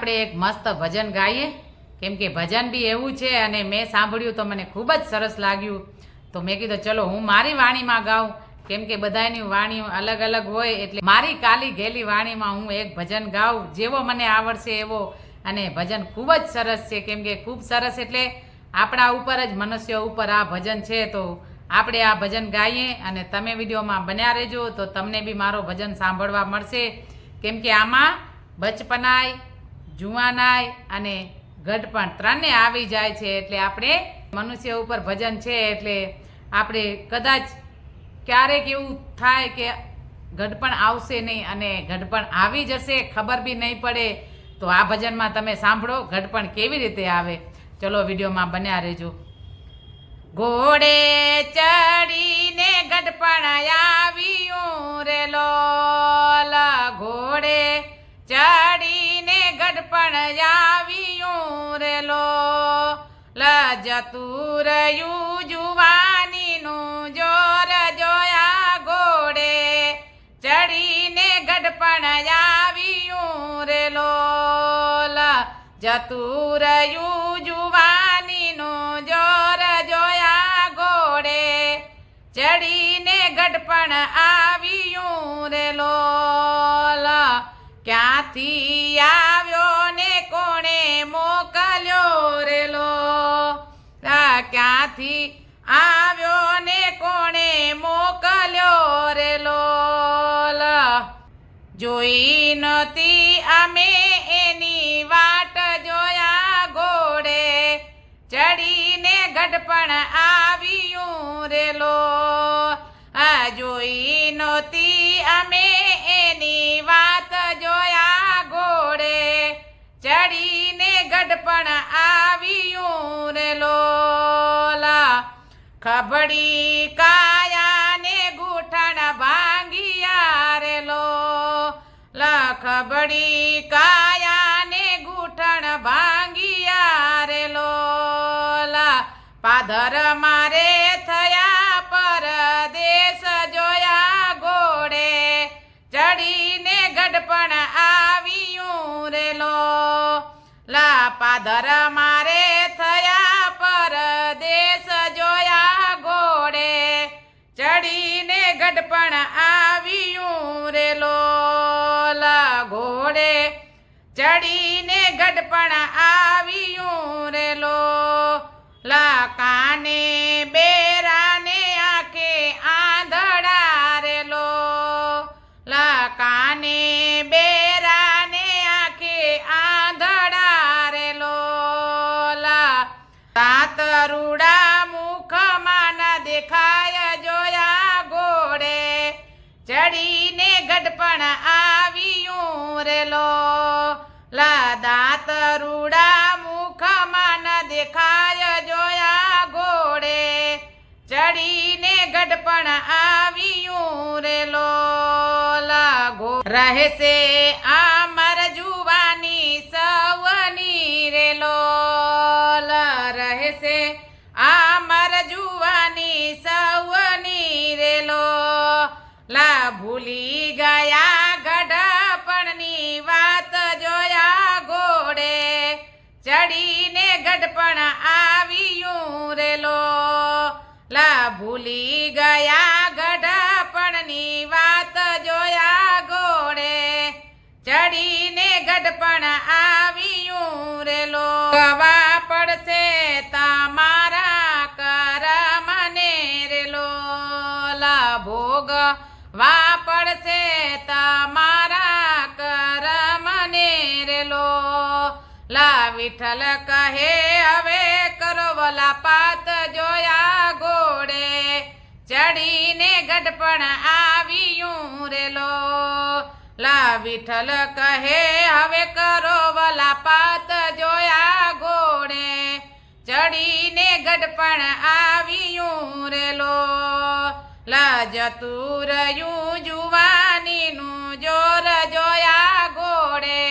આપણે એક મસ્ત ભજન ગાઈએ, કેમ કે ભજન બી એવું છે અને મેં સાંભળ્યું તો મને ખૂબ જ સરસ લાગ્યું. તો મેં કીધું ચલો હું મારી વાણીમાં ગાઉં, કેમ કે બધાની વાણી અલગ અલગ હોય, એટલે મારી કાલી ઘેલી વાણીમાં હું એક ભજન ગાઉં જેવો મને આવડશે એવો. અને ભજન ખૂબ જ સરસ છે, કેમ કે ખૂબ સરસ એટલે આપણા ઉપર જ, મનુષ્યો ઉપર આ ભજન છે. તો આપણે આ ભજન ગાઈએ અને તમે વિડીયોમાં બન્યા રહેજો તો તમને બી મારો ભજન સાંભળવા મળશે. કેમ કે આમાં બચપનાય, જુવાનાય અને ગઢપણ ત્રણે આવી જાય છે. એટલે આપણે મનુષ્ય ઉપર ભજન છે, એટલે આપણે કદાચ ક્યારેક એવું થાય કે ગઢપણ આવશે નહીં અને ગઢપણ આવી જશે, ખબર બી નહીં પડે. તો આ ભજનમાં તમે સાંભળો ગઢપણ કેવી રીતે આવે. ચલો વિડીયોમાં બન્યા રહેજો. ઘોડે ચડીને ગઢપણ આવ્યું રે લોલ, ઘોડે ચડીને ગઢપણ આવ્યું રે લોલ, જતું રહ્યું જુવાનીનું જોર જોયા, ઘોડે ચડીને ગઢપણ આવ્યું રે લોલ, જતું રહ્યું જુવાનીનું જોર જોયા, ઘોડે ચડીને ગઢપણ આવ્યું રે લોલ, ક્યાંથી આવ્યો ને કોણે મોકલ્યો રે લોલ, ક્યાંથી આવ્યો ને કોણે મોકલ્યો રે લોલ, જોઈ નહોતી અમે એની વાટ જોયા, ઘોડે ચડીને ગઢપણ આવ્યું રે લોલ, જોઈ નહોતી અમે એની વાત જોયા, ઘોડે ચડીને ગઢપણ આવ્યું રે લોલ, ખબડી કાયા ને ગૂંઠણ ભાંગિયા રે લોલ, ખબડી કાયા ને ગૂંઠણ ભાંગિયા રે લોલ, પાધર મારે થયા પરદેશ જોયા, ઘોડે ચડીને ગઢપણ આવ્યું રે લોલ, પાધર મારે થયા પરદેશ જોયા, ઘોડે ચડીને ગઢપણ આવ્યું રે લોલ, ઘોડે ચડીને ગઢપણ આવ્યું રે લોલ, કાને બેરાને આંખે આંધળા રે લોલ, કાને બેરાને આંખે આંધળા રે લોલ, સાત રૂડા મુખમાં ન દેખાય જોયા, ઘોડે ચડીને ગઢપણ આવ્યું રે લોલ, દાંત રૂડા મુખમાં ન દેખાય જોયા, ઘોડે ચડીને ગઢપણ આવ્યું રે લોલ, રહેશે આમર જુવાની સવની રે લોલ, રહેશે આમર જુવાની સવની રે લોલ, ભૂલી ગયા ગઢપણની વાત જોયા, ઘોડે ચડીને ગઢપણ આવ્યું રે લોલ, ભૂલી ગયા ગઢપણની વાત જોયા, ઘોડે ચડીને ગઢપણ આવ્યું રે લોલ, ગવા પડશે તમારા કરમને રે લોલ, ભોગવા પડશે તમારા કરમને રે લોલ, વિઠ્ઠલ કહે હવે કરો વલાપાત જોયા, ઘોડે ચડીને ગઢપણ આવ્યું રે લોલ, વિઠ્ઠલ કહે હવે કરો વલાપાત જોયા, ઘોડે ચડીને ગઢપણ આવ્યું રે લોલ, જતું રહ્યું જુવાનીનું જોર જોયા, ઘોડે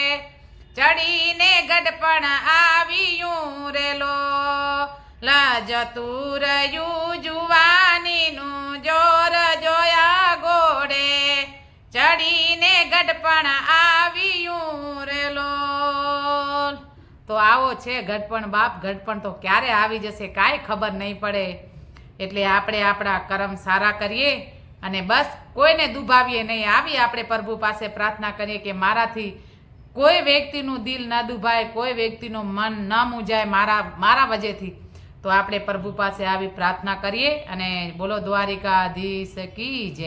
ચડીને ગઢપણ આવ્યું રે લોલ, જતું રહ્યું જુવાનીનું જોર જોયા, ઘોડે ચડીને ગઢપણ આવ્યું રે લોલ. તો આવો છે ઘડપણ બાપ. ઘડપણ તો ક્યારે આવી જશે કાંઈ ખબર નહીં પડે. એટલે આપણે આપણા કર્મ સારા કરીએ અને બસ કોઈને દુભાવીએ નહીં. આવી આપણે પ્રભુ પાસે પ્રાર્થના કરીએ કે મારાથી કોઈ વ્યક્તિનું દિલ ન દુભાય, કોઈ વ્યક્તિનું મન ન મૂંઝાય મારા વજેથી. તો આપણે પ્રભુ પાસે આવી પ્રાર્થના કરીએ અને બોલો દ્વારિકાધીશ કી જય.